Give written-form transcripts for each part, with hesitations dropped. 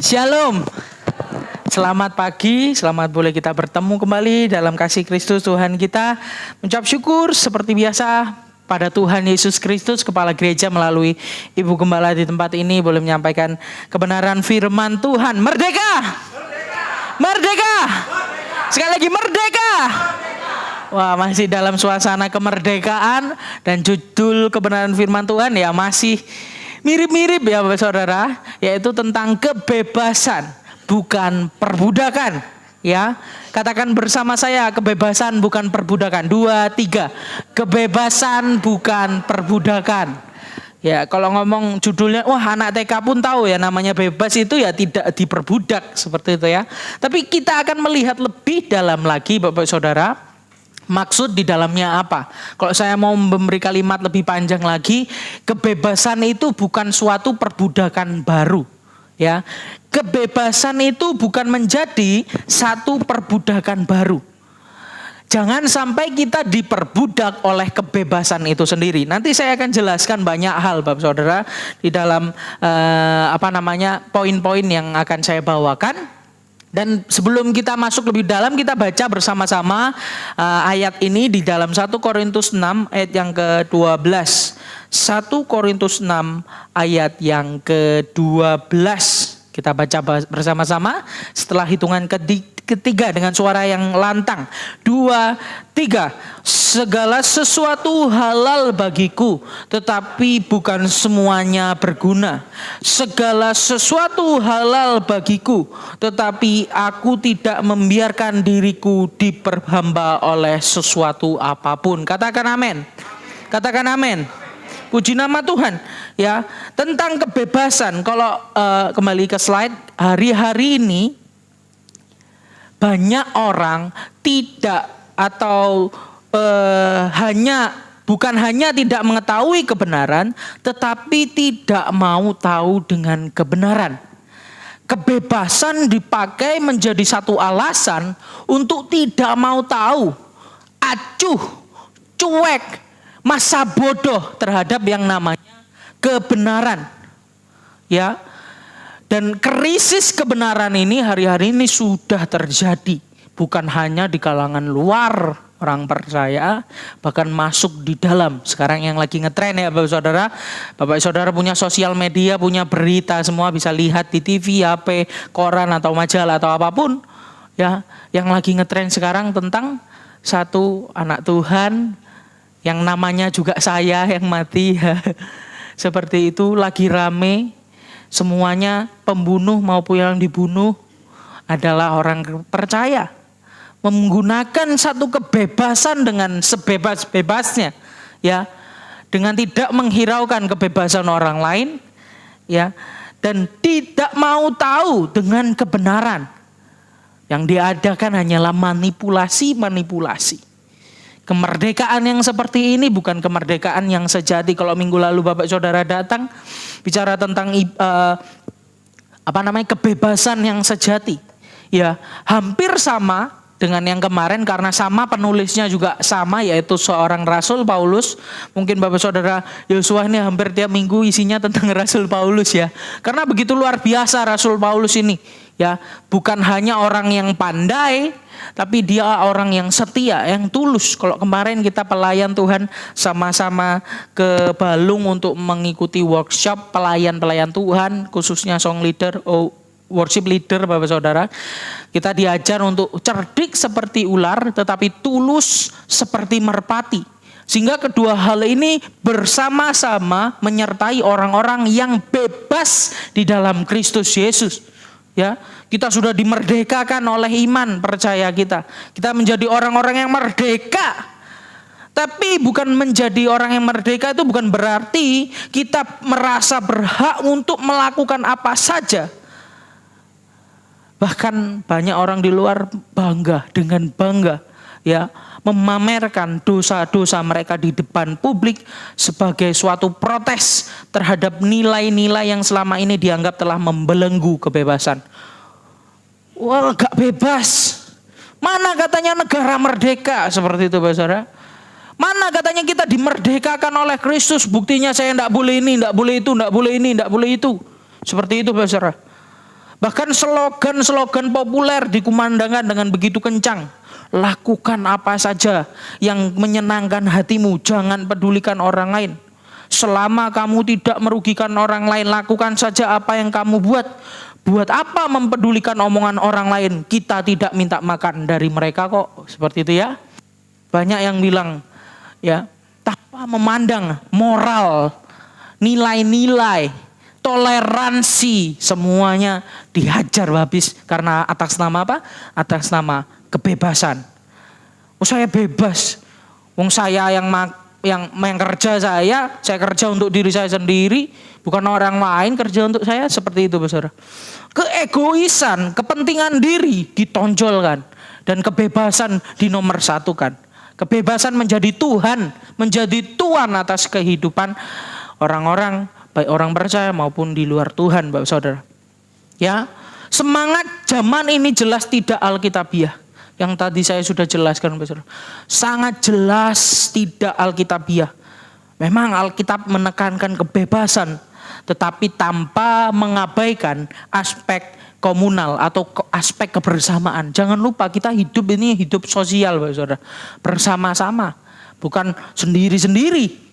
Shalom. Selamat pagi, selamat boleh kita bertemu kembali dalam kasih Kristus Tuhan kita. Mengucap syukur seperti biasa pada Tuhan Yesus Kristus, Kepala Gereja melalui Ibu Gembala di tempat ini boleh menyampaikan kebenaran firman Tuhan. Merdeka! Merdeka! Merdeka! Sekali lagi merdeka! Wah, masih dalam suasana kemerdekaan dan judul kebenaran firman Tuhan ya masih mirip-mirip ya Bapak Saudara, yaitu tentang kebebasan bukan perbudakan. Ya, katakan bersama saya, kebebasan bukan perbudakan. 2, 3. Kebebasan bukan perbudakan. Ya, kalau ngomong judulnya, wah anak TK pun tahu ya namanya bebas itu ya tidak diperbudak seperti itu ya. Tapi kita akan melihat lebih dalam lagi Bapak Saudara, maksud di dalamnya apa. Kalau saya mau memberi kalimat lebih panjang lagi, kebebasan itu bukan suatu perbudakan baru. Ya, kebebasan itu bukan menjadi satu perbudakan baru. Jangan sampai kita diperbudak oleh kebebasan itu sendiri. Nanti saya akan jelaskan banyak hal Bapak Saudara di dalam poin-poin yang akan saya bawakan. Dan sebelum kita masuk lebih dalam, kita baca bersama-sama ayat ini di dalam 1 Korintus 6 ayat yang ke-12. 1 Korintus 6 ayat yang ke-12. Kita baca bersama-sama setelah hitungan ketiga dengan suara yang lantang. 2, 3. Segala sesuatu halal bagiku, tetapi bukan semuanya berguna. Segala sesuatu halal bagiku, tetapi aku tidak membiarkan diriku diperhamba oleh sesuatu apapun. Katakan amin. Katakan amin. Puji nama Tuhan. Ya, tentang kebebasan. Kalau kembali ke slide, hari-hari ini banyak orang tidak atau bukan hanya tidak mengetahui kebenaran, tetapi tidak mau tahu dengan kebenaran. Kebebasan dipakai menjadi satu alasan untuk tidak mau tahu, acuh, cuek, masa bodoh terhadap yang namanya kebenaran. Ya. Dan krisis kebenaran ini hari-hari ini sudah terjadi. Bukan hanya di kalangan luar orang percaya, bahkan masuk di dalam. Sekarang yang lagi ngetren ya Bapak Saudara. Bapak Saudara punya sosial media, punya berita, semua bisa lihat di TV, HP, koran atau majalah atau apapun. Ya, yang lagi ngetren sekarang tentang satu anak Tuhan yang namanya juga saya yang mati. Seperti itu lagi rame. Semuanya pembunuh maupun yang dibunuh adalah orang percaya. Menggunakan satu kebebasan dengan sebebas-bebasnya, ya, dengan tidak menghiraukan kebebasan orang lain, ya, dan tidak mau tahu dengan kebenaran. Yang diadakan hanyalah manipulasi. Kemerdekaan yang seperti ini bukan kemerdekaan yang sejati. Kalau minggu lalu Bapak Saudara datang bicara tentang kebebasan yang sejati, ya, hampir sama dengan yang kemarin karena sama penulisnya juga sama, yaitu seorang Rasul Paulus. Mungkin Bapak Saudara Yosua ini hampir tiap minggu isinya tentang Rasul Paulus ya. Karena begitu luar biasa Rasul Paulus ini. Ya, bukan hanya orang yang pandai, tapi dia orang yang setia, yang tulus. Kalau kemarin kita pelayan Tuhan sama-sama ke Balung untuk mengikuti workshop pelayan Tuhan, khususnya song leader, worship leader Bapak Saudara. Kita diajar untuk cerdik seperti ular, tetapi tulus seperti merpati. Sehingga kedua hal ini bersama-sama menyertai orang-orang yang bebas di dalam Kristus Yesus. Ya, kita sudah dimerdekakan oleh iman percaya kita. Kita menjadi orang-orang yang merdeka. Tapi bukan menjadi orang yang merdeka itu bukan berarti kita merasa berhak untuk melakukan apa saja. Bahkan banyak orang di luar dengan bangga ya, memamerkan dosa-dosa mereka di depan publik sebagai suatu protes terhadap nilai-nilai yang selama ini dianggap telah membelenggu kebebasan. Wah, gak bebas. Mana katanya negara merdeka seperti itu Bapak Saudara? Mana katanya kita dimerdekakan oleh Kristus, buktinya saya tidak boleh ini, tidak boleh itu, tidak boleh ini, tidak boleh itu. Seperti itu Bapak Saudara. Bahkan slogan-slogan populer dikumandangkan dengan begitu kencang. Lakukan apa saja yang menyenangkan hatimu, jangan pedulikan orang lain. Selama kamu tidak merugikan orang lain, lakukan saja apa yang kamu buat. Buat apa mempedulikan omongan orang lain? Kita tidak minta makan dari mereka kok. Seperti itu ya. Banyak yang bilang ya, tanpa memandang moral, nilai-nilai, toleransi, semuanya dihajar habis karena atas nama apa? Atas nama kebebasan. Oh, saya bebas. Wong saya yang kerja saya kerja untuk diri saya sendiri, bukan orang lain kerja untuk saya, seperti itu, Saudara. Keegoisan, kepentingan diri ditonjolkan dan kebebasan dinomorsatukan. Kebebasan menjadi Tuhan, menjadi Tuhan atas kehidupan orang-orang, baik orang percaya maupun di luar Tuhan, Bapak Saudara. Ya, semangat zaman ini jelas tidak alkitabiah. Yang tadi saya sudah jelaskan, Bapak Saudara. Sangat jelas tidak alkitabiah. Memang Alkitab menekankan kebebasan, tetapi tanpa mengabaikan aspek komunal atau aspek kebersamaan. Jangan lupa kita hidup ini hidup sosial, Bapak Saudara. Bersama-sama, bukan sendiri-sendiri.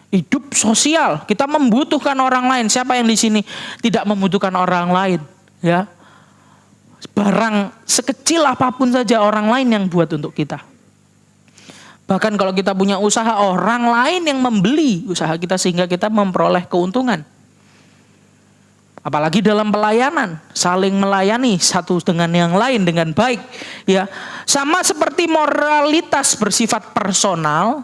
Hidup sosial, kita membutuhkan orang lain. Siapa yang di sini tidak membutuhkan orang lain? Ya, barang sekecil apapun saja orang lain yang buat untuk kita. Bahkan kalau kita punya usaha, orang lain yang membeli usaha kita sehingga kita memperoleh keuntungan. Apalagi dalam pelayanan, saling melayani satu dengan yang lain dengan baik. Ya, sama seperti moralitas bersifat personal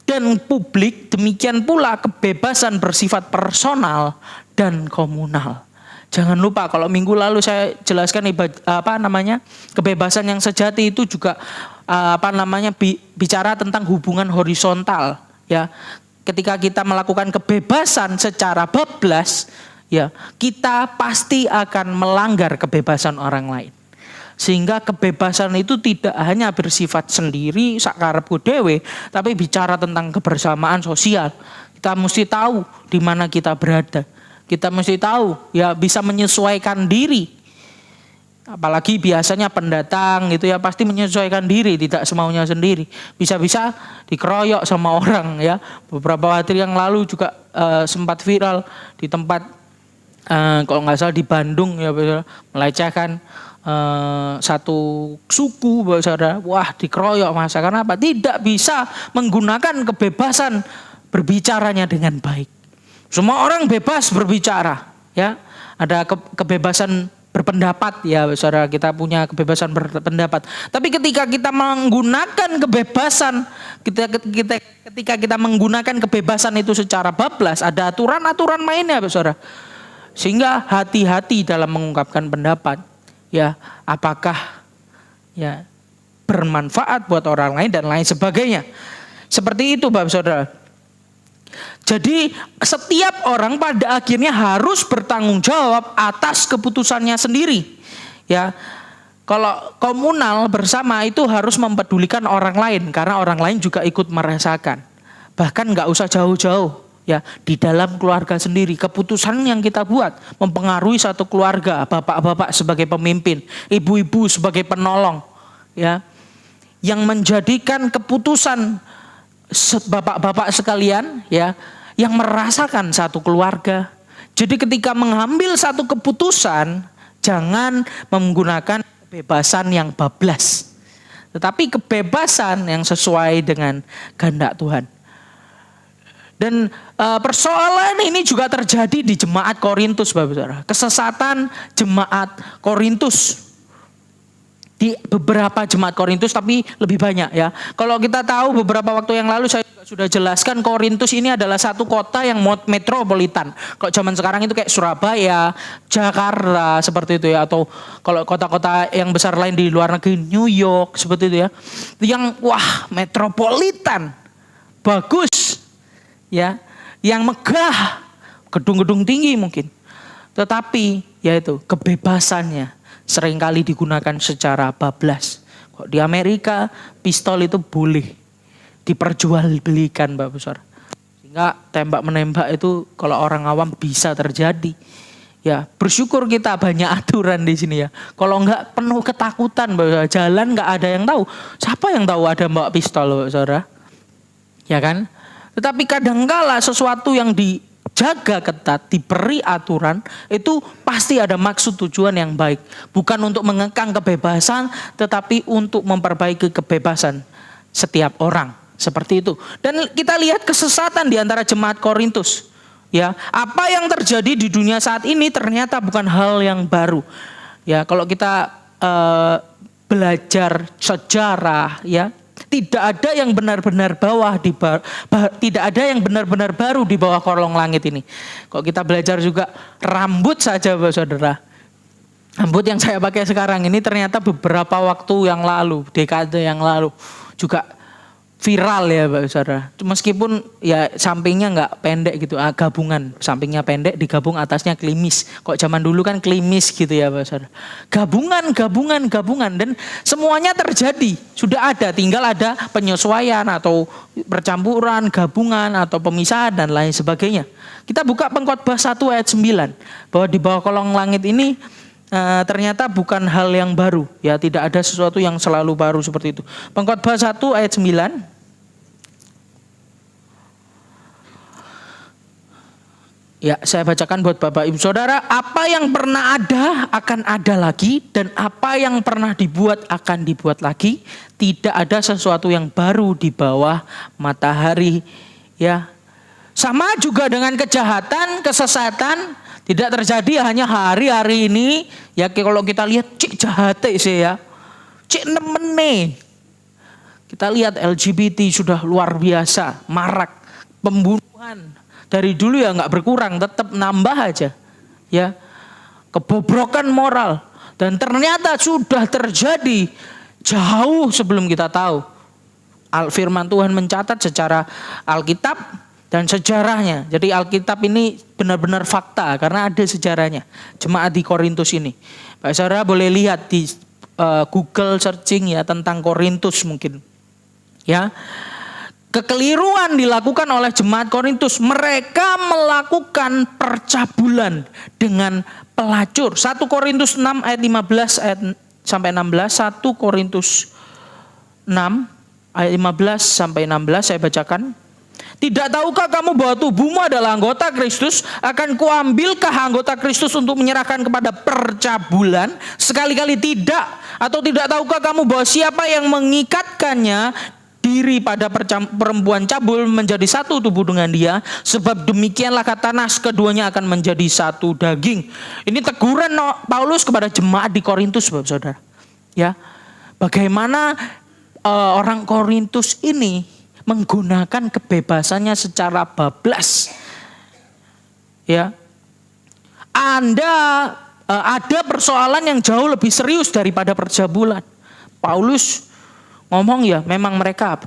dan publik, demikian pula kebebasan bersifat personal dan komunal. Jangan lupa, kalau minggu lalu saya jelaskan kebebasan yang sejati itu juga bicara tentang hubungan horizontal, ya. Ketika kita melakukan kebebasan secara bablas, ya, kita pasti akan melanggar kebebasan orang lain. Sehingga kebebasan itu tidak hanya bersifat sendiri sakarepku dhewe, tapi bicara tentang kebersamaan sosial. Kita mesti tahu di mana kita berada. Kita mesti tahu, ya, bisa menyesuaikan diri. Apalagi biasanya pendatang gitu ya, pasti menyesuaikan diri, tidak semaunya sendiri. Bisa-bisa dikeroyok sama orang, ya. Beberapa hari yang lalu juga sempat viral di tempat kalau nggak salah di Bandung, ya, melecehkan satu suku, Bapak Saudara. Wah, dikeroyok, masa karena apa? Tidak bisa menggunakan kebebasan berbicaranya dengan baik. Semua orang bebas berbicara, ya. Ada kebebasan berpendapat, ya, Saudara, kita punya kebebasan berpendapat. Tapi ketika kita menggunakan kebebasan, ketika kita menggunakan kebebasan itu secara bablas, ada aturan-aturan mainnya, Saudara. Sehingga hati-hati dalam mengungkapkan pendapat, ya, apakah, ya, bermanfaat buat orang lain dan lain sebagainya. Seperti itu, Bapak Saudara. Jadi setiap orang pada akhirnya harus bertanggung jawab atas keputusannya sendiri. Ya, kalau komunal bersama itu harus mempedulikan orang lain karena orang lain juga ikut merasakan. Bahkan nggak usah jauh-jauh, ya, di dalam keluarga sendiri keputusan yang kita buat mempengaruhi satu keluarga. Bapak-bapak sebagai pemimpin, ibu-ibu sebagai penolong, ya, yang menjadikan keputusan bapak-bapak sekalian, ya, yang merasakan satu keluarga. Jadi ketika mengambil satu keputusan, jangan menggunakan kebebasan yang bablas, tetapi kebebasan yang sesuai dengan kehendak Tuhan. Dan persoalan ini juga terjadi di jemaat Korintus, Bapak Saudara. Kesesatan jemaat Korintus. Di beberapa jemaat Korintus, tapi lebih banyak, ya. Kalau kita tahu beberapa waktu yang lalu saya juga sudah jelaskan, Korintus ini adalah satu kota yang metropolitan. Kalau zaman sekarang itu kayak Surabaya, Jakarta, seperti itu, ya. Atau kalau kota-kota yang besar lain di luar negeri, New York, seperti itu, ya. Yang wah, metropolitan, bagus, ya, yang megah, gedung-gedung tinggi mungkin. Tetapi yaitu kebebasannya seringkali digunakan secara bablas. Kok di Amerika pistol itu boleh diperjualbelikan, Bapak Saudara. Sehingga tembak menembak itu kalau orang awam bisa terjadi. Ya, bersyukur kita banyak aturan di sini ya. Kalau enggak penuh ketakutan, bahwa jalan enggak ada yang tahu. Siapa yang tahu ada bawa pistol, saudara? Ya kan? Tetapi kadangkala sesuatu yang dijaga ketat, diberi aturan, itu pasti ada maksud tujuan yang baik. Bukan untuk mengekang kebebasan, tetapi untuk memperbaiki kebebasan setiap orang. Seperti itu. Dan kita lihat kesesatan di antara jemaat Korintus. Ya, apa yang terjadi di dunia saat ini ternyata bukan hal yang baru. Ya, kalau kita belajar sejarah, ya, tidak ada yang benar-benar tidak ada yang benar-benar baru di bawah kolong langit ini. Kalau kita belajar juga rambut saja, saudara. Rambut yang saya pakai sekarang ini ternyata beberapa waktu yang lalu, dekade yang lalu juga viral ya Pak Saudara. Meskipun ya sampingnya nggak pendek gitu, gabungan. Sampingnya pendek, digabung atasnya klimis. Kok zaman dulu kan klimis gitu ya Pak Saudara. Gabungan. Dan semuanya terjadi. Sudah ada, tinggal ada penyesuaian atau percampuran, gabungan atau pemisahan dan lain sebagainya. Kita buka Pengkhotbah 1 ayat 9. Bahwa di bawah kolong langit ini ternyata bukan hal yang baru. Ya, tidak ada sesuatu yang selalu baru seperti itu. Pengkhotbah 1 ayat 9. Ya, saya bacakan buat Bapak Ibu Saudara. Apa yang pernah ada akan ada lagi, dan apa yang pernah dibuat akan dibuat lagi. Tidak ada sesuatu yang baru di bawah matahari. Ya, sama juga dengan kejahatan, kesesatan. Tidak terjadi hanya hari-hari ini. Ya, kalau kita lihat cik jahat sih ya, cik nemene. Kita lihat LGBT sudah luar biasa, marak, pembunuhan. Dari dulu ya nggak berkurang, tetap nambah aja, ya, kebobrokan moral, dan ternyata sudah terjadi jauh sebelum kita tahu. Firman Tuhan mencatat secara Alkitab dan sejarahnya. Jadi Alkitab ini benar-benar fakta karena ada sejarahnya. Jemaat di Korintus ini, Pak Saudara boleh lihat di Google searching ya tentang Korintus mungkin, ya. Kekeliruan dilakukan oleh jemaat Korintus. Mereka melakukan percabulan dengan pelacur. 1 Korintus 6 ayat 15 sampai 16. 1 Korintus 6 ayat 15 sampai 16 saya bacakan. Tidak tahukah kamu bahwa tubuhmu adalah anggota Kristus? Akan kuambilkah anggota Kristus untuk menyerahkan kepada percabulan? Sekali-kali tidak. Atau tidak tahukah kamu bahwa siapa yang mengikatkannya diri pada perempuan cabul menjadi satu tubuh dengan dia, sebab demikianlah kata nas, keduanya akan menjadi satu daging. Ini teguran Paulus kepada jemaat di Korintus, Bapak Saudara. Ya, bagaimana orang Korintus ini menggunakan kebebasannya secara bablas. Ya, ada persoalan yang jauh lebih serius daripada percabulan. Paulus ngomong ya, memang mereka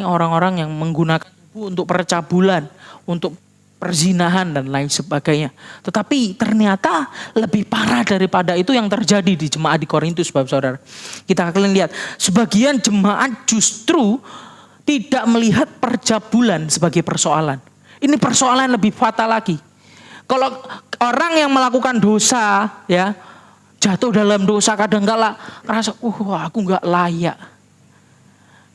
orang-orang yang menggunakan tubuh untuk percabulan, untuk perzinahan dan lain sebagainya. Tetapi ternyata lebih parah daripada itu yang terjadi di jemaat di Korintus, Bapak Saudara. Kita akan lihat sebagian jemaat justru tidak melihat percabulan sebagai persoalan. Ini persoalan lebih fatal lagi. Kalau orang yang melakukan dosa, ya, jatuh dalam dosa, kadang-kala merasa, aku nggak layak.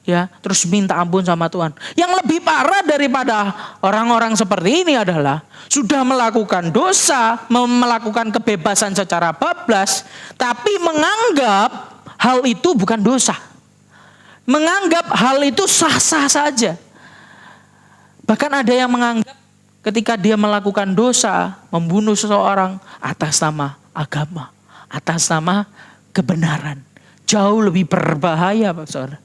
Ya, terus minta ampun sama Tuhan. Yang lebih parah daripada orang-orang seperti ini adalah sudah melakukan dosa, melakukan kebebasan secara bablas, tapi menganggap hal itu bukan dosa. Menganggap hal itu sah-sah saja. Bahkan ada yang menganggap ketika dia melakukan dosa, membunuh seseorang atas nama agama, atas nama kebenaran. Jauh lebih berbahaya, Pak Saudara.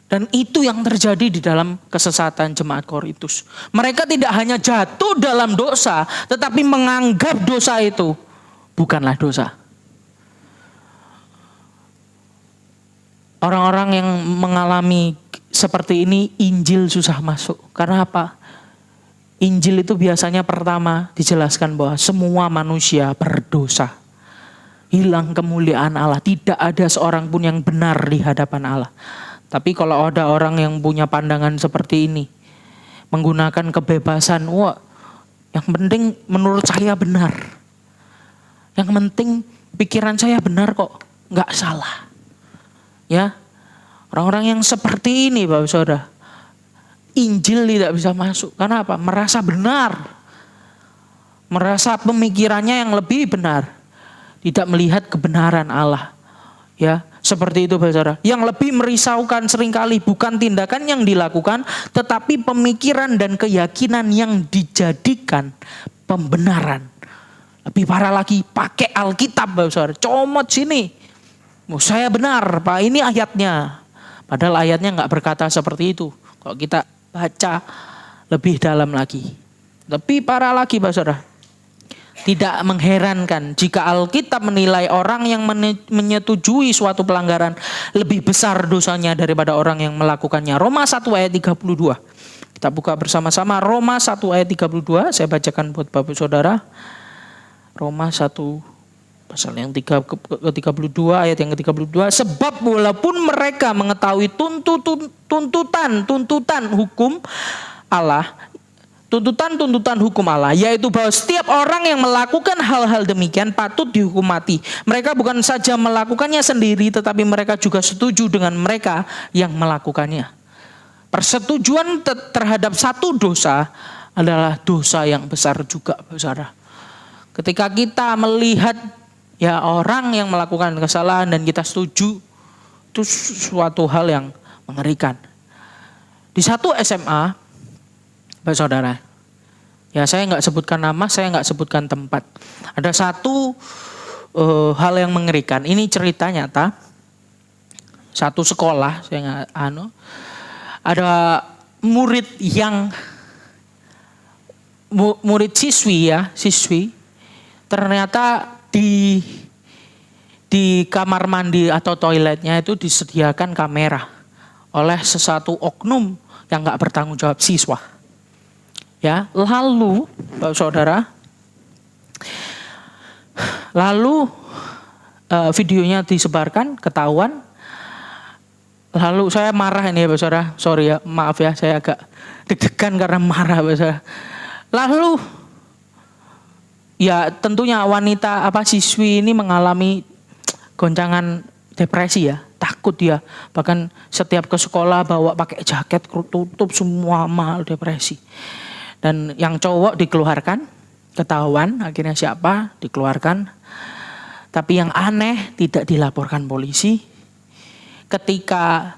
Dan itu yang terjadi di dalam kesesatan jemaat Korintus. Mereka tidak hanya jatuh dalam dosa, tetapi menganggap dosa itu bukanlah dosa. Orang-orang yang mengalami seperti ini, Injil susah masuk. Karena apa? Injil itu biasanya pertama dijelaskan bahwa semua manusia berdosa. Hilang kemuliaan Allah. Tidak ada seorang pun yang benar di hadapan Allah. Tapi kalau ada orang yang punya pandangan seperti ini, menggunakan kebebasan, Yang penting menurut saya benar. Yang penting pikiran saya benar kok, nggak salah. Ya, orang-orang yang seperti ini Bapak Saudara, Injil tidak bisa masuk. Karena apa? Merasa benar. Merasa pemikirannya yang lebih benar. Tidak melihat kebenaran Allah. Ya, seperti itu Bapak Saudara. Yang lebih merisaukan seringkali bukan tindakan yang dilakukan, tetapi pemikiran dan keyakinan yang dijadikan pembenaran. Lebih parah lagi, pakai Alkitab Bapak Saudara. Comot sini. Saya benar Pak, ini ayatnya. Padahal ayatnya nggak berkata seperti itu. Kalau kita baca lebih dalam lagi. Lebih parah lagi Bapak Saudara. Tidak mengherankan jika Alkitab menilai orang yang menyetujui suatu pelanggaran lebih besar dosanya daripada orang yang melakukannya. Roma 1 ayat 32. Kita buka bersama-sama Roma 1 ayat 32. Saya bacakan buat Bapak Saudara. Roma 1 pasal yang 32 ayat yang ke-32. Sebab walaupun mereka mengetahui tuntutan hukum Allah, tuntutan hukum Allah, yaitu bahwa setiap orang yang melakukan hal-hal demikian patut dihukum mati. Mereka bukan saja melakukannya sendiri, tetapi mereka juga setuju dengan mereka yang melakukannya. Persetujuan terhadap satu dosa adalah dosa yang besar juga, Saudara. Ketika kita melihat ya orang yang melakukan kesalahan dan kita setuju, itu suatu hal yang mengerikan. Di satu SMA, Bapak Saudara, ya saya nggak sebutkan nama, saya nggak sebutkan tempat. Ada satu hal yang mengerikan. Ini cerita nyata. Satu sekolah, saya nggak ada murid yang murid siswi ternyata di kamar mandi atau toiletnya itu disediakan kamera oleh sesuatu oknum yang nggak bertanggung jawab siswa. Ya, lalu Bapak Saudara, videonya disebarkan, ketahuan. Lalu saya marah ini ya Bapak Saudara, sorry ya, maaf ya, saya agak deg-degan karena marah Bapak Saudara. Lalu ya tentunya siswi ini mengalami goncangan depresi ya, takut dia. Bahkan setiap ke sekolah bawa pakai jaket tutup semua, mahal, depresi. Dan yang cowok dikeluarkan, ketahuan akhirnya siapa, dikeluarkan. Tapi yang aneh tidak dilaporkan polisi. Ketika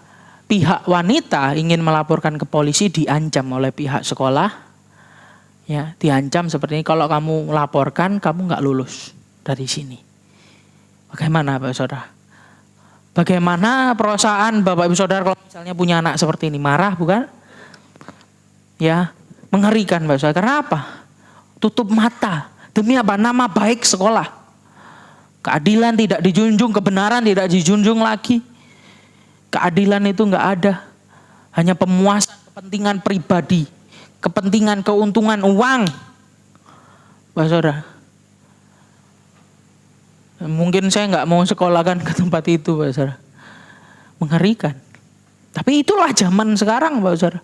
pihak wanita ingin melaporkan ke polisi diancam oleh pihak sekolah. Ya, diancam seperti ini, kalau kamu laporkan kamu nggak lulus dari sini. Bagaimana Bapak Saudara? Bagaimana perasaan Bapak Ibu Saudara kalau misalnya punya anak seperti ini? Marah bukan? Ya, mengerikan Bapak Saudara. Karena apa? Tutup mata. Demi apa? Nama baik sekolah. Keadilan tidak dijunjung, kebenaran tidak dijunjung lagi. Keadilan itu nggak ada. Hanya pemuasan kepentingan pribadi. Kepentingan keuntungan uang. Bapak Saudara. Mungkin saya nggak mau sekolahkan ke tempat itu Bapak Saudara. Mengerikan. Tapi itulah zaman sekarang Bapak Saudara.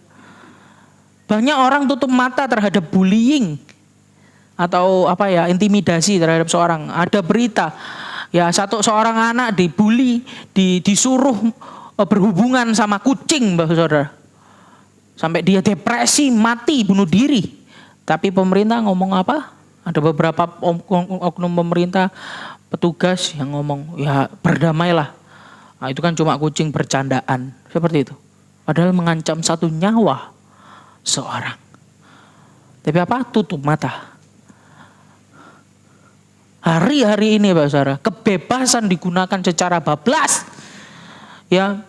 Banyak orang tutup mata terhadap bullying. Atau intimidasi terhadap seorang. Ada berita. Ya seorang anak dibully. Disuruh berhubungan sama kucing Bapak Saudara. Sampai dia depresi, mati, bunuh diri. Tapi pemerintah ngomong apa? Ada beberapa oknum pemerintah, petugas yang ngomong, ya berdamailah. Nah, itu kan cuma kucing bercandaan. Seperti itu. Padahal mengancam satu nyawa seorang. Tapi apa? Tutup mata. Hari-hari ini Bapak Saudara, kebebasan digunakan secara bablas. Ya,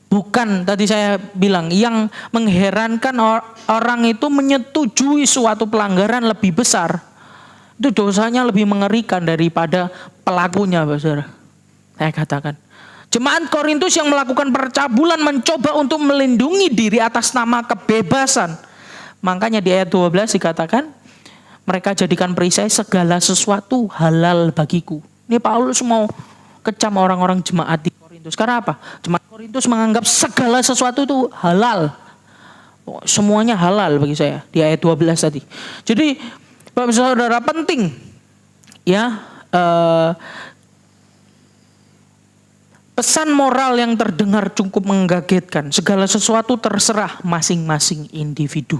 bukan tadi saya bilang yang mengherankan orang itu menyetujui suatu pelanggaran lebih besar. Itu dosanya lebih mengerikan daripada pelakunya, Bapak Saudara. Saya katakan. Jemaat Korintus yang melakukan percabulan mencoba untuk melindungi diri atas nama kebebasan. Makanya di ayat 12 dikatakan mereka jadikan perisai segala sesuatu halal bagiku. Ini Paulus mau kecam orang-orang jemaat di Korintus. Karena apa? Jemaat Korintus menganggap segala sesuatu itu halal. Semuanya halal bagi saya di ayat 12 tadi. Jadi Bapak Saudara penting ya pesan moral yang terdengar cukup mengagetkan. Segala sesuatu terserah masing-masing individu.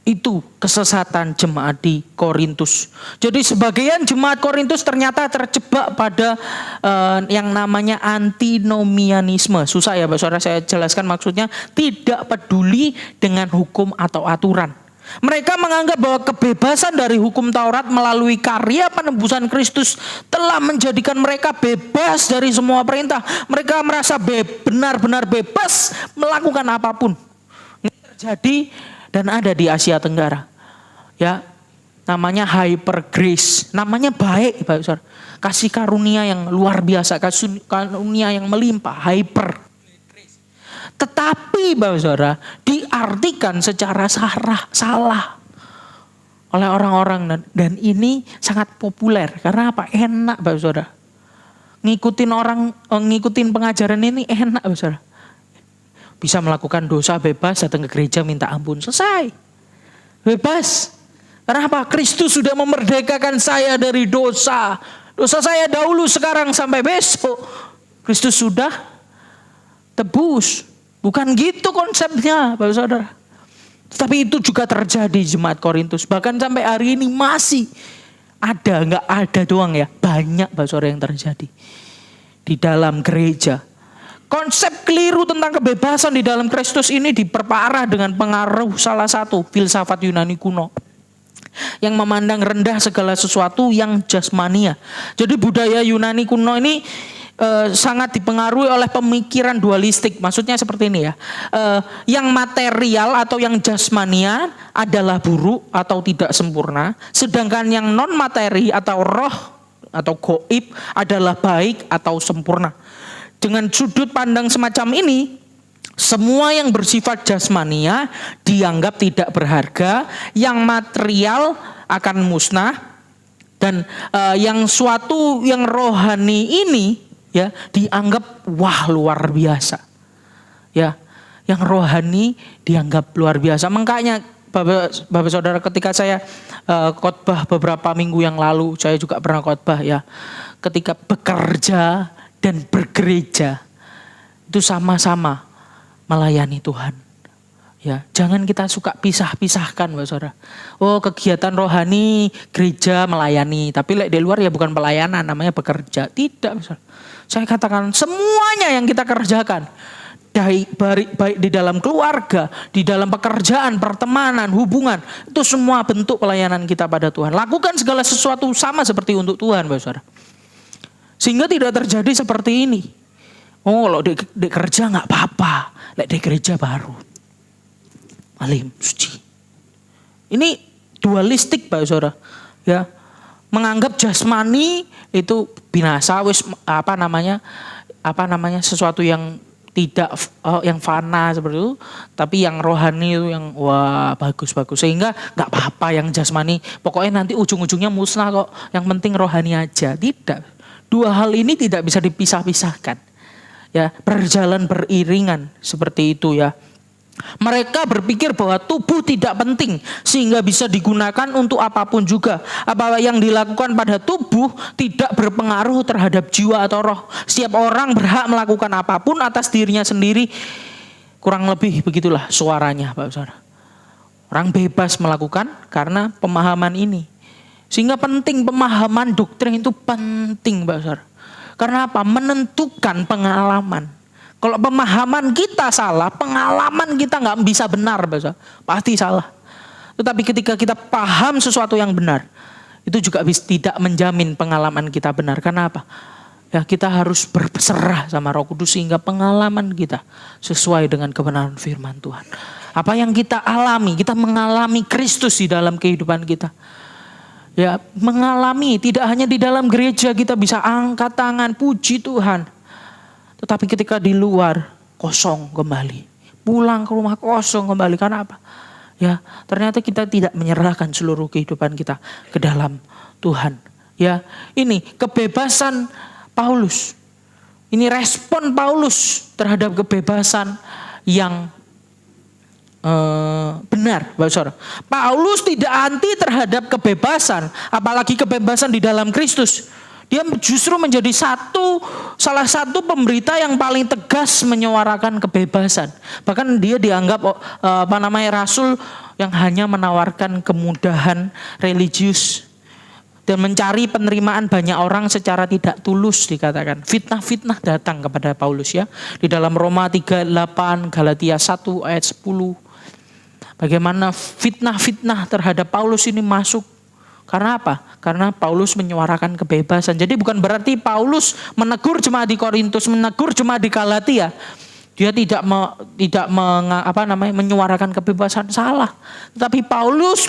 Itu kesesatan jemaat di Korintus. Jadi sebagian jemaat Korintus ternyata terjebak pada yang namanya antinomianisme. Susah ya Pak Saudara saya jelaskan maksudnya. Tidak peduli dengan hukum atau aturan. Mereka menganggap bahwa kebebasan dari hukum Taurat melalui karya penebusan Kristus telah menjadikan mereka bebas dari semua perintah. Mereka merasa benar-benar bebas melakukan apapun. Ini terjadi dan ada di Asia Tenggara. Ya, namanya hyper grace. Namanya baik, Pak Saudara. Kasih karunia yang luar biasa, kasih karunia yang melimpah, hyper. Tetapi Bapak Saudara diartikan secara salah oleh orang-orang dan ini sangat populer karena apa? Enak Bapak Saudara. Ngikutin pengajaran ini enak Bapak Saudara. Bisa melakukan dosa bebas, datang ke gereja minta ampun, selesai. Bebas. Karena apa? Kristus sudah memerdekakan saya dari dosa. Dosa saya dahulu, sekarang, sampai besok. Kristus sudah tebus. Bukan gitu konsepnya, Bapak Saudara. Tapi itu juga terjadi jemaat Korintus. Bahkan sampai hari ini masih ada, nggak ada doang ya. Banyak Bapak Saudara yang terjadi di dalam gereja. Konsep keliru tentang kebebasan di dalam Kristus ini diperparah dengan pengaruh salah satu filsafat Yunani kuno yang memandang rendah segala sesuatu yang jasmania. Jadi budaya Yunani kuno ini sangat dipengaruhi oleh pemikiran dualistik. Maksudnya seperti ini ya. Yang material atau yang jasmania adalah buruk atau tidak sempurna, sedangkan yang non materi atau roh atau goib adalah baik atau sempurna. Dengan sudut pandang semacam ini, semua yang bersifat jasmania dianggap tidak berharga, yang material akan musnah, dan yang suatu yang rohani ini ya dianggap wah luar biasa. Ya, yang rohani dianggap luar biasa. Makanya Bapak Saudara ketika saya khotbah beberapa minggu yang lalu, saya juga pernah khotbah ya. Ketika bekerja dan bergereja itu sama-sama melayani Tuhan. Ya, jangan kita suka pisah-pisahkan, Bapak Saudara. Oh, kegiatan rohani gereja melayani, tapi di luar ya bukan pelayanan, namanya bekerja. Tidak, Bapak Saudara. Saya katakan semuanya yang kita kerjakan, baik di dalam keluarga, di dalam pekerjaan, pertemanan, hubungan, itu semua bentuk pelayanan kita pada Tuhan. Lakukan segala sesuatu sama seperti untuk Tuhan, Bapak Saudara. Sehingga tidak terjadi seperti ini. Oh, kalau di kerja nggak apa-apa, di gereja baru alim suci. Ini dualistik Pak Saudara. Ya, menganggap jasmani itu binasa, wis apa namanya sesuatu yang tidak yang fana seperti itu, tapi yang rohani itu yang wah bagus-bagus. Sehingga nggak apa-apa yang jasmani, pokoknya nanti ujung-ujungnya musnah kok. Yang penting rohani aja. Tidak. Dua hal ini tidak bisa dipisah-pisahkan. Ya, berjalan beriringan seperti itu ya. Mereka berpikir bahwa tubuh tidak penting sehingga bisa digunakan untuk apapun juga. Apa yang dilakukan pada tubuh tidak berpengaruh terhadap jiwa atau roh. Setiap orang berhak melakukan apapun atas dirinya sendiri. Kurang lebih begitulah suaranya, Pak Saudara. Orang bebas melakukan karena pemahaman ini. Sehingga penting pemahaman doktrin itu penting, Pak Saudara. Karena apa? Menentukan pengalaman. Kalau pemahaman kita salah, pengalaman kita nggak bisa benar, Pak Saudara. Pasti salah. Tetapi ketika kita paham sesuatu yang benar, itu juga tidak menjamin pengalaman kita benar. Karena apa? Ya, kita harus berserah sama Roh Kudus sehingga pengalaman kita sesuai dengan kebenaran firman Tuhan. Apa yang kita alami, kita mengalami Kristus di dalam kehidupan kita. Ya, mengalami tidak hanya di dalam gereja kita bisa angkat tangan puji Tuhan. Tetapi ketika di luar kosong kembali. Pulang ke rumah kosong kembali. Karena apa? Ya, ternyata kita tidak menyerahkan seluruh kehidupan kita ke dalam Tuhan. Ya, ini kebebasan Paulus. Ini respon Paulus terhadap kebebasan yang benar, Bapak Saudara. Paulus tidak anti terhadap kebebasan, apalagi kebebasan di dalam Kristus. Dia justru menjadi salah satu pemberita yang paling tegas menyuarakan kebebasan. Bahkan dia dianggap rasul yang hanya menawarkan kemudahan religius dan mencari penerimaan banyak orang secara tidak tulus dikatakan. Fitnah-fitnah datang kepada Paulus ya. Di dalam Roma 3:8, Galatia 1 ayat 10. Bagaimana fitnah-fitnah terhadap Paulus ini masuk. Karena apa? Karena Paulus menyuarakan kebebasan. Jadi bukan berarti Paulus menegur jemaat di Korintus, menegur jemaat di Galatia. Dia tidak menyuarakan kebebasan, salah. Tetapi Paulus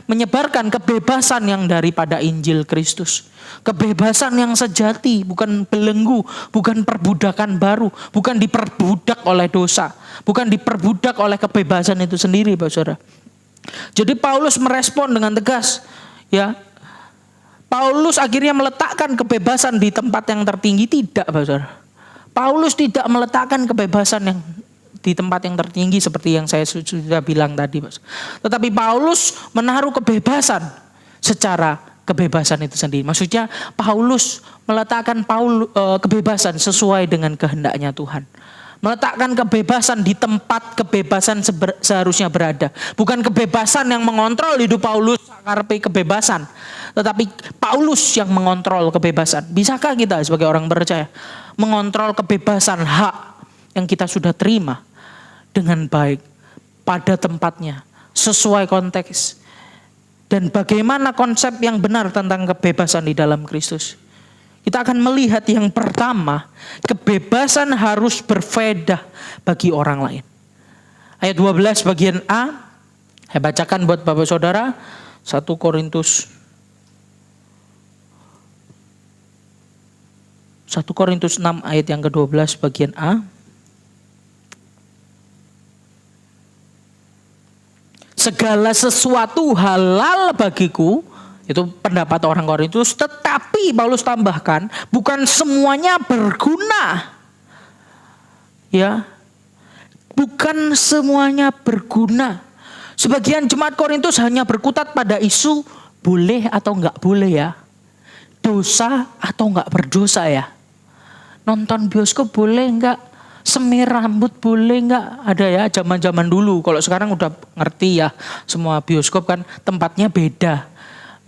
menyebarkan kebebasan yang daripada Injil Kristus. Kebebasan yang sejati, bukan belenggu, bukan perbudakan baru, bukan diperbudak oleh dosa, bukan diperbudak oleh kebebasan itu sendiri, Bapak Saudara. Jadi Paulus merespon dengan tegas, ya. Paulus akhirnya meletakkan kebebasan di tempat yang tertinggi, tidak, Bapak Saudara. Paulus tidak meletakkan kebebasan yang di tempat yang tertinggi seperti yang saya sudah bilang tadi, Pak. Tetapi Paulus menaruh kebebasan secara kebebasan itu sendiri. Maksudnya Paulus meletakkan kebebasan sesuai dengan kehendaknya Tuhan. Meletakkan kebebasan di tempat kebebasan seharusnya berada. Bukan kebebasan yang mengontrol hidup Paulus, karpe kebebasan. Tetapi Paulus yang mengontrol kebebasan. Bisakah kita sebagai orang percaya mengontrol kebebasan hak yang kita sudah terima dengan baik, pada tempatnya, sesuai konteks. Dan bagaimana konsep yang benar tentang kebebasan di dalam Kristus. Kita akan melihat yang pertama, kebebasan harus berfaedah bagi orang lain. Ayat 12 bagian A, saya bacakan buat Bapak Saudara, 1 Korintus 6 ayat yang ke-12 bagian A. Segala sesuatu halal bagiku, itu pendapat orang Korintus, tetapi Paulus tambahkan, bukan semuanya berguna. Ya. Bukan semuanya berguna. Sebagian jemaat Korintus hanya berkutat pada isu boleh atau enggak boleh ya. Dosa atau enggak berdosa ya. Nonton bioskop boleh enggak? Semir rambut boleh enggak? Ada ya zaman-zaman dulu. Kalau sekarang udah ngerti ya. Semua bioskop kan tempatnya beda.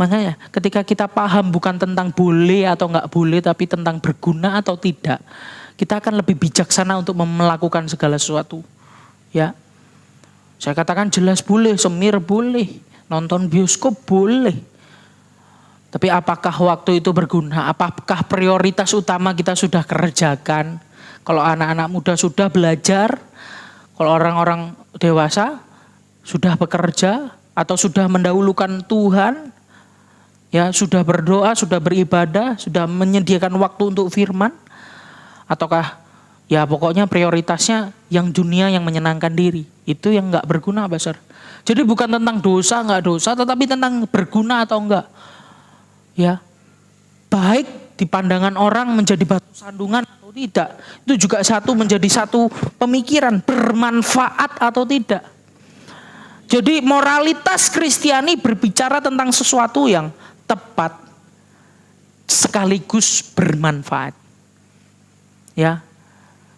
Makanya ketika kita paham bukan tentang boleh atau enggak boleh, tapi tentang berguna atau tidak, kita akan lebih bijaksana untuk melakukan segala sesuatu. Ya, saya katakan jelas boleh, semir boleh, nonton bioskop boleh. Tapi apakah waktu itu berguna? Apakah prioritas utama kita sudah kerjakan? Kalau anak-anak muda sudah belajar, kalau orang-orang dewasa sudah bekerja atau sudah mendahulukan Tuhan, ya sudah berdoa, sudah beribadah, sudah menyediakan waktu untuk firman, ataukah ya pokoknya prioritasnya yang dunia yang menyenangkan diri, itu yang enggak berguna, Pastor. Jadi bukan tentang dosa enggak dosa, tetapi tentang berguna atau enggak. Ya, baik di pandangan orang menjadi batu sandungan atau tidak, itu juga menjadi satu pemikiran, bermanfaat atau tidak. Jadi moralitas Kristiani berbicara tentang sesuatu yang tepat sekaligus bermanfaat. Ya,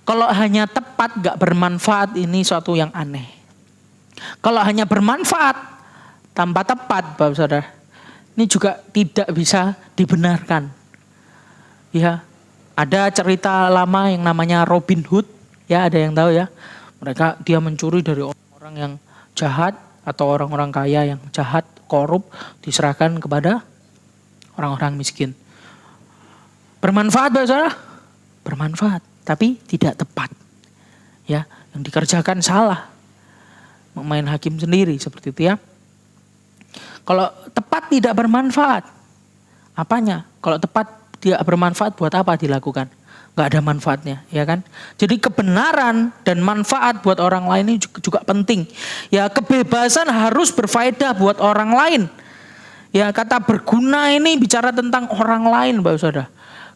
kalau hanya tepat gak bermanfaat, ini suatu yang aneh. Kalau hanya bermanfaat tanpa tepat, Bapak Saudara, ini juga tidak bisa dibenarkan. Ya, ada cerita lama yang namanya Robin Hood. Ya, ada yang tahu ya. Dia mencuri dari orang-orang yang jahat atau orang-orang kaya yang jahat, korup, diserahkan kepada orang-orang miskin. Bermanfaat, Bapak Saudara? Bermanfaat, tapi tidak tepat. Ya, yang dikerjakan salah. Main hakim sendiri seperti itu ya. Kalau tepat tidak bermanfaat, apanya? Kalau tepat tidak bermanfaat, buat apa dilakukan? Gak ada manfaatnya, ya kan? Jadi kebenaran dan manfaat buat orang lain ini juga penting. Ya, kebebasan harus berfaedah buat orang lain. Ya, kata berguna ini bicara tentang orang lain, Bapak Saudara.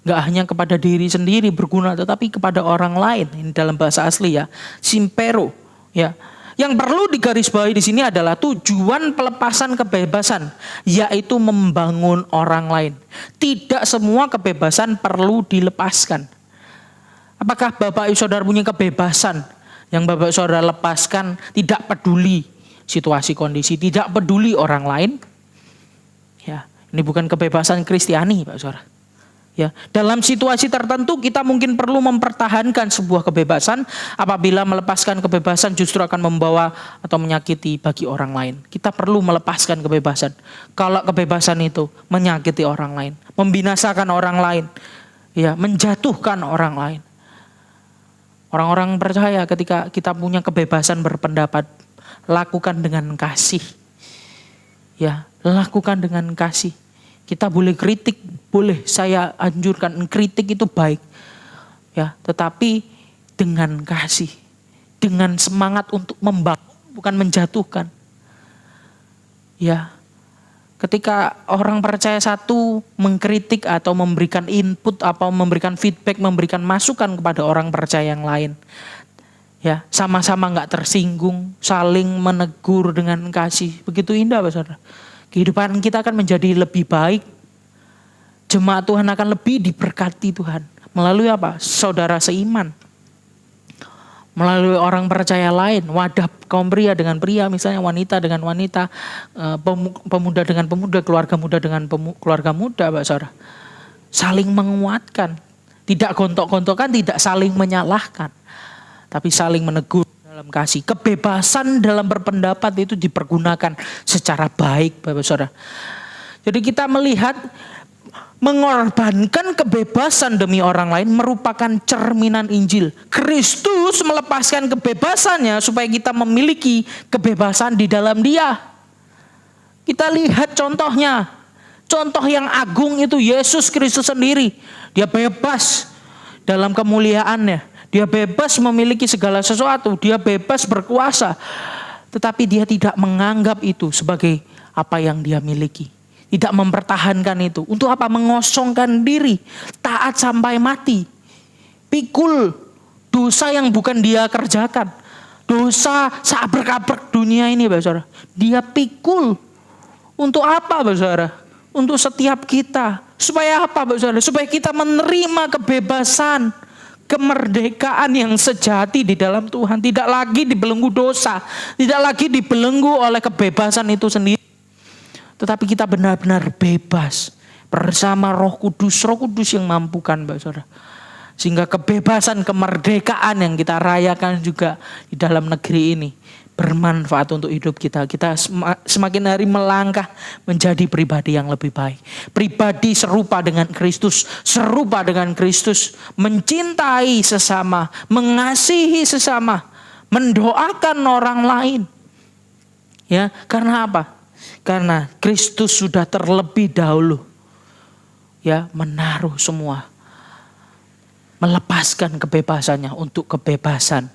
Gak hanya kepada diri sendiri berguna, tetapi kepada orang lain. Ini dalam bahasa asli ya, simpero. Ya, Yang perlu digarisbawahi di sini adalah tujuan pelepasan kebebasan, yaitu membangun orang lain. Tidak semua kebebasan perlu dilepaskan. Apakah Bapak Ibu Saudara punya kebebasan yang Bapak Ibu Saudara lepaskan tidak peduli situasi kondisi, tidak peduli orang lain? Ya, ini bukan kebebasan Kristiani, Pak Saudara. Ya, dalam situasi tertentu kita mungkin perlu mempertahankan sebuah kebebasan. Apabila melepaskan kebebasan justru akan membawa atau menyakiti bagi orang lain. Kita perlu melepaskan kebebasan. Kalau kebebasan itu menyakiti orang lain, membinasakan orang lain, ya, menjatuhkan orang lain. Orang-orang percaya ketika kita punya kebebasan berpendapat, lakukan dengan kasih. Ya, lakukan dengan kasih. Kita boleh kritik, boleh, saya anjurkan, kritik itu baik. Ya, tetapi dengan kasih, dengan semangat untuk membangun, bukan menjatuhkan. Ya, ketika orang percaya satu mengkritik atau memberikan input atau memberikan feedback, memberikan masukan kepada orang percaya yang lain. Ya, sama-sama nggak tersinggung, saling menegur dengan kasih. Begitu indah, Pak Saudara. Kehidupan kita akan menjadi lebih baik. Jemaat Tuhan akan lebih diberkati Tuhan. Melalui apa? Saudara seiman. Melalui orang percaya lain. Wadah kaum pria dengan pria, misalnya wanita dengan wanita, pemuda dengan pemuda, keluarga muda dengan keluarga muda, Pak Saudara. Saling menguatkan. Tidak gontok-gontokan, tidak saling menyalahkan. Tapi saling menegur dalam kasih. Kebebasan dalam berpendapat itu dipergunakan secara baik, Bapak Saudara. Jadi kita melihat mengorbankan kebebasan demi orang lain merupakan cerminan Injil. Kristus melepaskan kebebasannya supaya kita memiliki kebebasan di dalam Dia. Kita lihat contohnya. Contoh yang agung itu Yesus Kristus sendiri. Dia bebas dalam kemuliaannya. Dia bebas memiliki segala sesuatu. Dia bebas berkuasa. Tetapi dia tidak menganggap itu sebagai apa yang dia miliki. Tidak mempertahankan itu. Untuk apa? Mengosongkan diri. Taat sampai mati. Pikul dosa yang bukan dia kerjakan. Dosa sabrek-abrek dunia ini, Bapak Saudara. Dia pikul. Untuk apa, Bapak Saudara? Untuk setiap kita. Supaya apa, Bapak Saudara? Supaya kita menerima kebebasan, kemerdekaan yang sejati di dalam Tuhan. Tidak lagi dibelenggu dosa. Tidak lagi dibelenggu oleh kebebasan itu sendiri. Tetapi kita benar-benar bebas. Bersama Roh Kudus yang mampukan, Bapak Saudara. Sehingga kebebasan, kemerdekaan yang kita rayakan juga di dalam negeri ini bermanfaat untuk hidup kita. Kita semakin hari melangkah menjadi pribadi yang lebih baik. Pribadi serupa dengan Kristus. Serupa dengan Kristus. Mencintai sesama. Mengasihi sesama. Mendoakan orang lain. Ya, karena apa? Karena Kristus sudah terlebih dahulu. Ya, menaruh semua. Melepaskan kebebasannya untuk kebebasan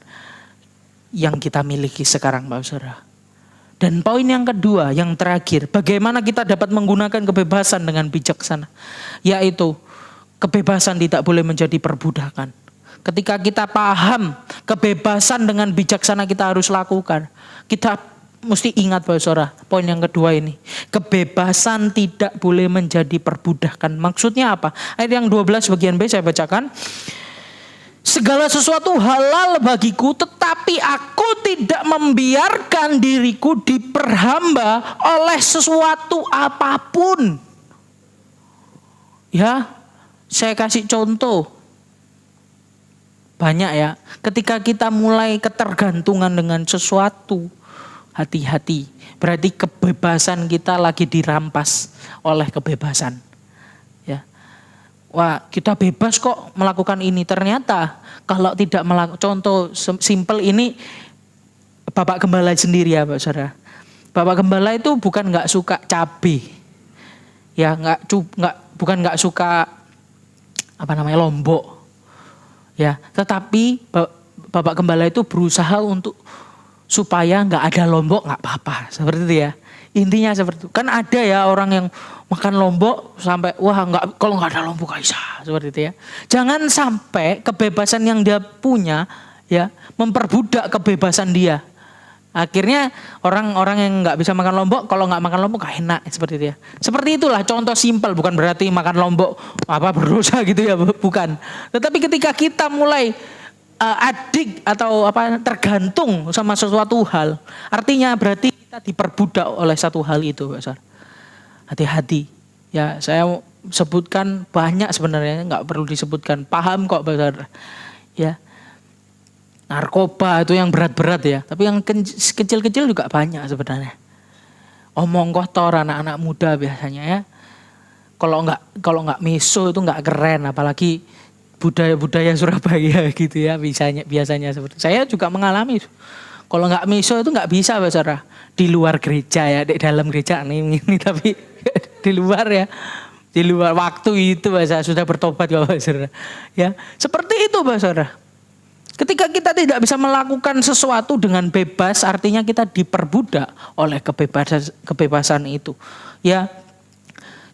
yang kita miliki sekarang, Bapak Saudara. Dan poin yang kedua, yang terakhir, bagaimana kita dapat menggunakan kebebasan dengan bijaksana, yaitu kebebasan tidak boleh menjadi perbudakan. Ketika kita paham kebebasan dengan bijaksana kita harus lakukan, kita mesti ingat, Bapak Saudara, poin yang kedua ini. Kebebasan tidak boleh menjadi perbudakan. Maksudnya apa? Ayat yang 12 bagian B saya bacakan. Segala sesuatu halal bagiku, tetapi aku tidak membiarkan diriku diperhamba oleh sesuatu apapun. Ya, saya kasih contoh. Banyak ya, ketika kita mulai ketergantungan dengan sesuatu, hati-hati. Berarti kebebasan kita lagi dirampas oleh kebebasan. Wah, kita bebas kok melakukan ini. Ternyata kalau tidak melakukan, contoh simpel ini Bapak Gembala sendiri ya, Pak Saudara. Bapak Gembala itu bukan nggak suka cabai, ya bukan nggak suka lombok, ya. Tetapi Bapak Gembala itu berusaha untuk supaya nggak ada lombok nggak apa-apa, seperti itu ya. Intinya seperti itu. Kan ada ya orang yang makan lombok sampai kalau nggak ada lombok gak bisa, seperti itu ya. Jangan sampai kebebasan yang dia punya ya memperbudak kebebasan dia. Akhirnya orang-orang yang nggak bisa makan lombok, kalau nggak makan lombok gak enak seperti itu ya. Seperti itulah contoh simpel, bukan berarti makan lombok apa berdosa gitu ya, bukan. Tetapi ketika kita mulai adik atau apa tergantung sama sesuatu hal, artinya berarti kita diperbudak oleh satu hal itu, Pak Sar. Hati-hati. Ya, saya sebutkan banyak sebenarnya, nggak perlu disebutkan. Paham kok, Pak Sar. Ya. Narkoba itu yang berat-berat ya, tapi yang kecil-kecil juga banyak sebenarnya. Omong kotor anak-anak muda biasanya ya. Kalau nggak meso itu nggak keren, apalagi budaya-budaya Surabaya gitu ya, biasanya seperti saya juga mengalami. Kalau nggak meso itu nggak bisa Basara di luar gereja ya, di dalam gereja ini tapi di luar ya. Di luar waktu itu Basara sudah bertobat kalau Basara. Ya, seperti itu Basara. Ketika kita tidak bisa melakukan sesuatu dengan bebas, artinya kita diperbudak oleh kebebasan itu. Ya.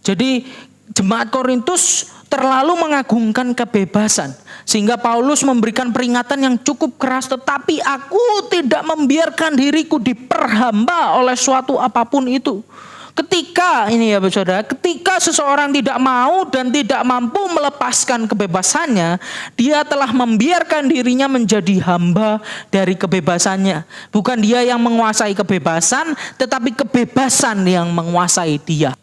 Jadi jemaat Korintus terlalu mengagungkan kebebasan. Sehingga Paulus memberikan peringatan yang cukup keras. Tetapi aku tidak membiarkan diriku diperhamba oleh suatu apapun itu. Ketika ini ya saudara, ketika seseorang tidak mau dan tidak mampu melepaskan kebebasannya, dia telah membiarkan dirinya menjadi hamba dari kebebasannya. Bukan dia yang menguasai kebebasan, tetapi kebebasan yang menguasai dia.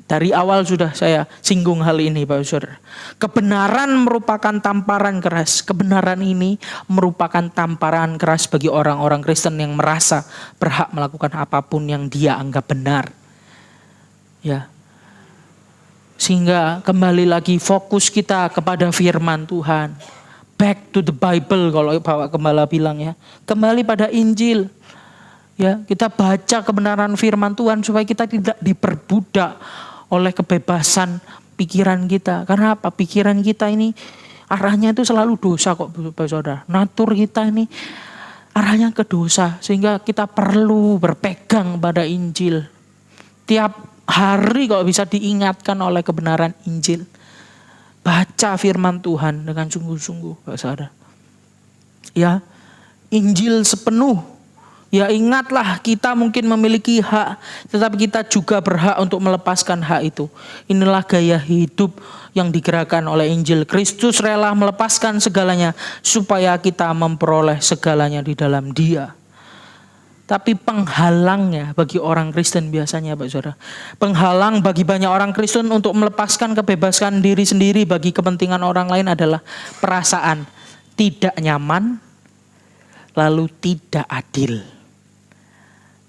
Dari awal sudah saya singgung hal ini Pak Saudara. Kebenaran merupakan tamparan keras. Kebenaran ini merupakan tamparan keras bagi orang-orang Kristen yang merasa berhak melakukan apapun yang dia anggap benar. Ya, sehingga kembali lagi fokus kita kepada firman Tuhan. Back to the Bible kalau Bapak Gembala bilang ya. Kembali pada Injil. Ya, kita baca kebenaran firman Tuhan supaya kita tidak diperbudak oleh kebebasan pikiran kita. Karena apa? Pikiran kita ini arahnya itu selalu dosa kok Bapak Saudara. Natur kita ini arahnya ke dosa. Sehingga kita perlu berpegang pada Injil. Tiap hari kalau bisa diingatkan oleh kebenaran Injil. Baca firman Tuhan dengan sungguh-sungguh Pak Saudara. Ya, Injil sepenuh. Ya ingatlah kita mungkin memiliki hak. Tetapi kita juga berhak untuk melepaskan hak itu. Inilah gaya hidup yang digerakkan oleh Injil. Kristus rela melepaskan segalanya. Supaya kita memperoleh segalanya di dalam Dia. Tapi penghalangnya bagi orang Kristen biasanya Pak Saudara. Penghalang bagi banyak orang Kristen untuk melepaskan kebebasan diri sendiri bagi kepentingan orang lain adalah perasaan tidak nyaman lalu tidak adil.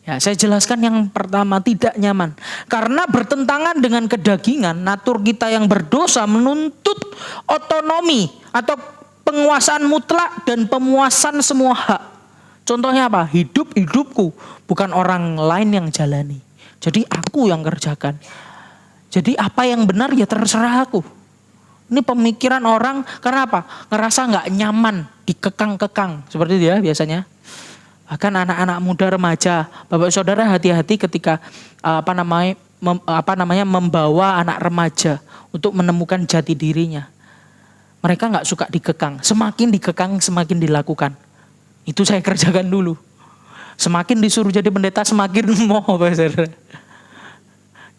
Ya, saya jelaskan yang pertama, tidak nyaman. Karena bertentangan dengan kedagingan, natur kita yang berdosa menuntut otonomi atau penguasaan mutlak dan pemuasan semua hak. Contohnya apa? Hidupku, bukan orang lain yang jalani. Jadi aku yang kerjakan. Jadi apa yang benar ya terserah aku. Ini pemikiran orang karena apa? Ngerasa nggak nyaman, dikekang-kekang. Seperti itu ya biasanya. Bahkan anak-anak muda remaja, Bapak Saudara hati-hati ketika membawa anak remaja untuk menemukan jati dirinya. Mereka nggak suka dikekang. Semakin dikekang, semakin dilakukan. Itu saya kerjakan dulu. Semakin disuruh jadi pendeta, semakin mau Pak Saudara.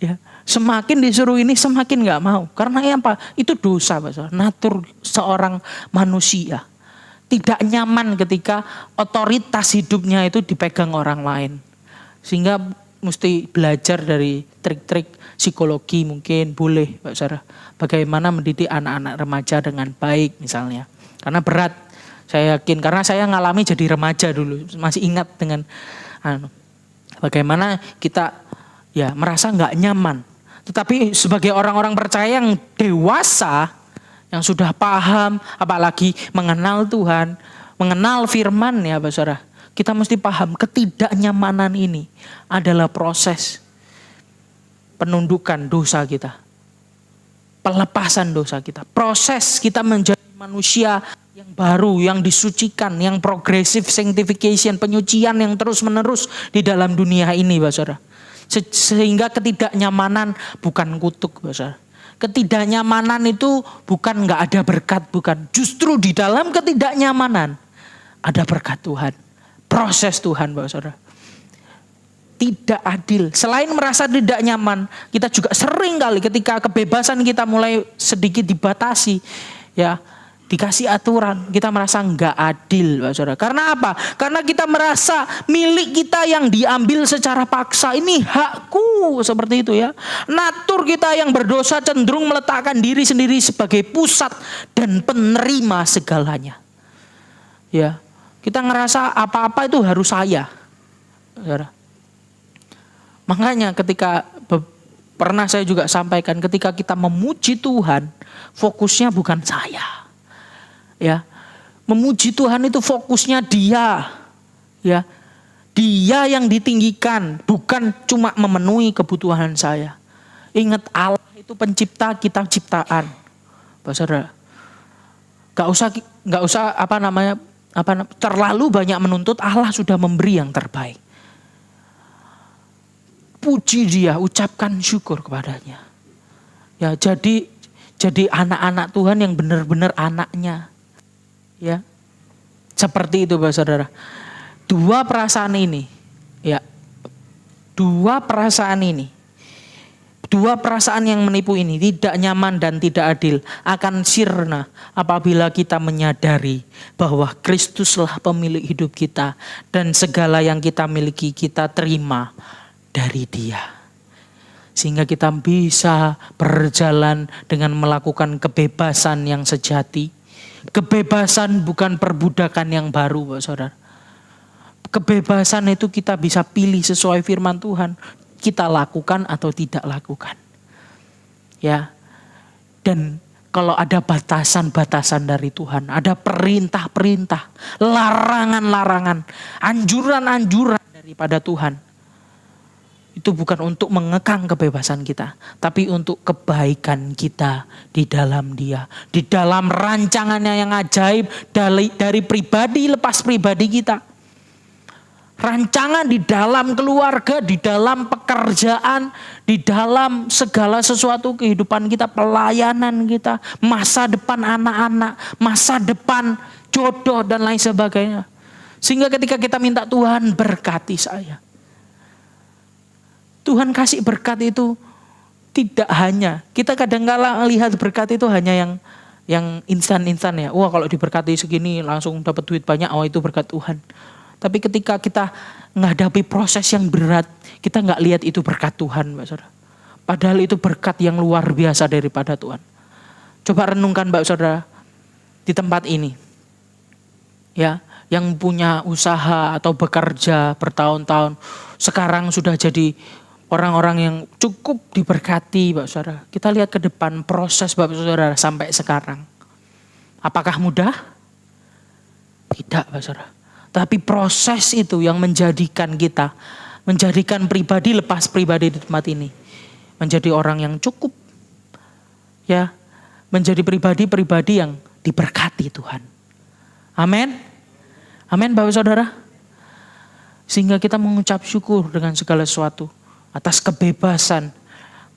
Ya, semakin disuruh ini, semakin nggak mau. Karena apa? Itu dosa Pak Saudara. Natur seorang manusia. Tidak nyaman ketika otoritas hidupnya itu dipegang orang lain. Sehingga mesti belajar dari trik-trik psikologi mungkin boleh Pak Saudara. Bagaimana mendidik anak-anak remaja dengan baik misalnya. Karena berat. Saya yakin karena saya ngalami jadi remaja dulu, masih ingat dengan bagaimana kita ya merasa nggak nyaman. Tetapi sebagai orang-orang percaya yang dewasa, yang sudah paham, apalagi mengenal Tuhan, mengenal firman ya Pak Saudara, kita mesti paham ketidaknyamanan ini adalah proses penundukan dosa kita, pelepasan dosa kita, proses kita menjadi manusia yang baru, yang disucikan, yang progressive sanctification, penyucian yang terus-menerus di dalam dunia ini, Pak Saudara. Sehingga ketidaknyamanan bukan kutuk, Pak Saudara. Ketidaknyamanan itu bukan nggak ada berkat, bukan. Justru di dalam ketidaknyamanan ada berkat Tuhan. proses Tuhan, Bapak Saudara. Tidak adil. Selain merasa tidak nyaman, kita juga sering kali ketika kebebasan kita mulai sedikit dibatasi, ya, dikasih aturan, kita merasa nggak adil, Bapak Saudara. Karena apa? Karena kita merasa milik kita yang diambil secara paksa. Ini hakku, seperti itu ya. Natur kita yang berdosa cenderung meletakkan diri sendiri sebagai pusat dan penerima segalanya. Ya, kita ngerasa apa-apa itu harus saya, Saudara. Makanya ketika pernah saya juga sampaikan, ketika kita memuji Tuhan, fokusnya bukan saya. Ya. Memuji Tuhan itu fokusnya Dia. Ya. Dia yang ditinggikan, bukan cuma memenuhi kebutuhan saya. Ingat, Allah itu pencipta, kita ciptaan. Bapak Saudara. Gak usah terlalu banyak menuntut, Allah sudah memberi yang terbaik. Puji Dia, ucapkan syukur kepadanya. Ya, jadi anak-anak Tuhan yang benar-benar anaknya. Ya. Seperti itu, Bapak Saudara. Dua perasaan ini, dua perasaan yang menipu ini, tidak nyaman dan tidak adil, akan sirna apabila kita menyadari bahwa Kristuslah pemilik hidup kita dan segala yang kita miliki kita terima dari Dia. Sehingga kita bisa berjalan dengan melakukan kebebasan yang sejati. Kebebasan bukan perbudakan yang baru, Bapak Saudara. Kebebasan itu kita bisa pilih sesuai firman Tuhan. Kita lakukan atau tidak lakukan. Ya. Dan kalau ada batasan-batasan dari Tuhan, ada perintah-perintah, larangan-larangan, anjuran-anjuran daripada Tuhan. Itu bukan untuk mengekang kebebasan kita, tapi untuk kebaikan kita di dalam Dia. Di dalam rancangannya yang ajaib dari pribadi lepas pribadi kita. Rancangan di dalam keluarga, di dalam pekerjaan, di dalam segala sesuatu kehidupan kita, pelayanan kita, masa depan anak-anak, masa depan jodoh dan lain sebagainya. Sehingga ketika kita minta Tuhan berkati saya. Tuhan kasih berkat itu tidak hanya, kita kadang-kala melihat berkat itu hanya yang instan-instan ya. Wah, kalau diberkati segini langsung dapat duit banyak, oh itu berkat Tuhan. Tapi ketika kita menghadapi proses yang berat, kita nggak lihat itu berkat Tuhan, Mbak Saudara. Padahal itu berkat yang luar biasa daripada Tuhan. Coba renungkan, Mbak Saudara, di tempat ini. Ya, yang punya usaha atau bekerja bertahun-tahun, sekarang sudah jadi orang-orang yang cukup diberkati, Bapak Saudara. Kita lihat ke depan proses, Bapak Saudara, sampai sekarang. Apakah mudah? Tidak, Bapak Saudara. Tapi proses itu yang menjadikan kita, menjadikan pribadi lepas pribadi di tempat ini, menjadi orang yang cukup, ya, menjadi pribadi-pribadi yang diberkati Tuhan. Amin. Amin, Bapak Saudara. Sehingga kita mengucap syukur dengan segala sesuatu atas kebebasan,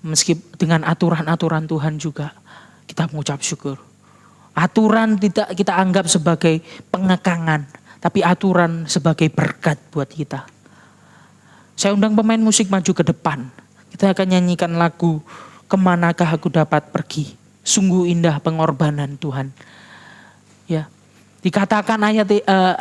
meski dengan aturan-aturan Tuhan juga kita mengucap syukur. Aturan tidak kita anggap sebagai pengekangan, tapi aturan sebagai berkat buat kita. Saya undang pemain musik maju ke depan. Kita akan nyanyikan lagu Kemanakah Aku Dapat Pergi. Sungguh indah pengorbanan Tuhan. Ya, dikatakan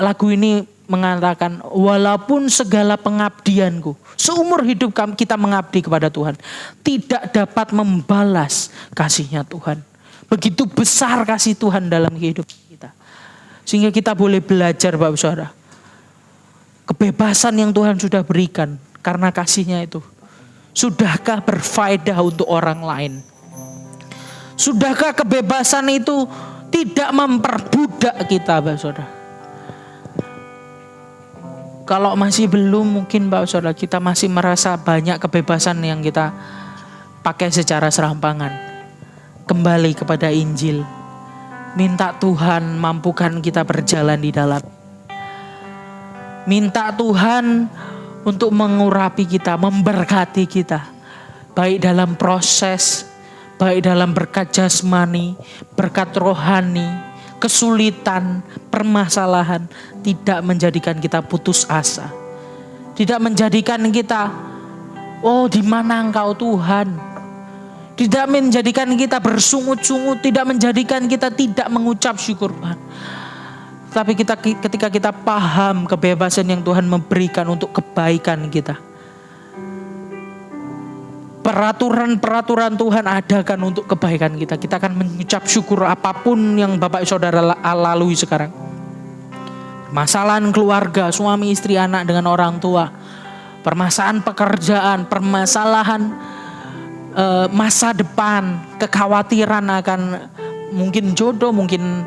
lagu ini mengatakan, walaupun segala pengabdianku, seumur hidup kita mengabdi kepada Tuhan, tidak dapat membalas kasihnya Tuhan. Begitu besar kasih Tuhan dalam kehidupan kita. Sehingga kita boleh belajar, Bapak Saudara. Kebebasan yang Tuhan sudah berikan karena kasihnya itu. Sudahkah berfaedah untuk orang lain? Sudahkah kebebasan itu tidak memperbudak kita, Bapak Saudara? Kalau masih belum, mungkin Bapak Saudara, kita masih merasa banyak kebebasan yang kita pakai secara serampangan. Kembali kepada Injil. Minta Tuhan mampukan kita berjalan di dalam. Minta Tuhan untuk mengurapi kita, memberkati kita. Baik dalam proses, baik dalam berkat jasmani, berkat rohani, kesulitan, permasalahan tidak menjadikan kita putus asa. Tidak menjadikan kita, oh di mana Engkau Tuhan? Tidak menjadikan kita bersungut-sungut, tidak menjadikan kita tidak mengucap syukur Tuhan. Tapi ketika kita paham kebebasan yang Tuhan memberikan untuk kebaikan kita, peraturan-peraturan Tuhan adakan untuk kebaikan kita. Kita akan mengucap syukur apapun yang Bapak Saudara lalui sekarang. Permasalahan keluarga, suami istri anak dengan orang tua, permasalahan pekerjaan, permasalahan masa depan, kekhawatiran akan mungkin jodoh, mungkin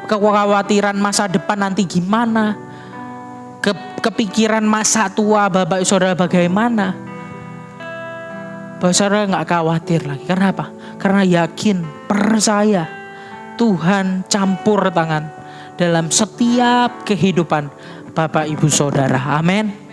kekhawatiran masa depan nanti gimana, kepikiran masa tua Bapak Saudara bagaimana. Bapak Saudara gak khawatir lagi. Karena apa? Karena yakin, percaya Tuhan campur tangan dalam setiap kehidupan Bapak Ibu Saudara. Amin.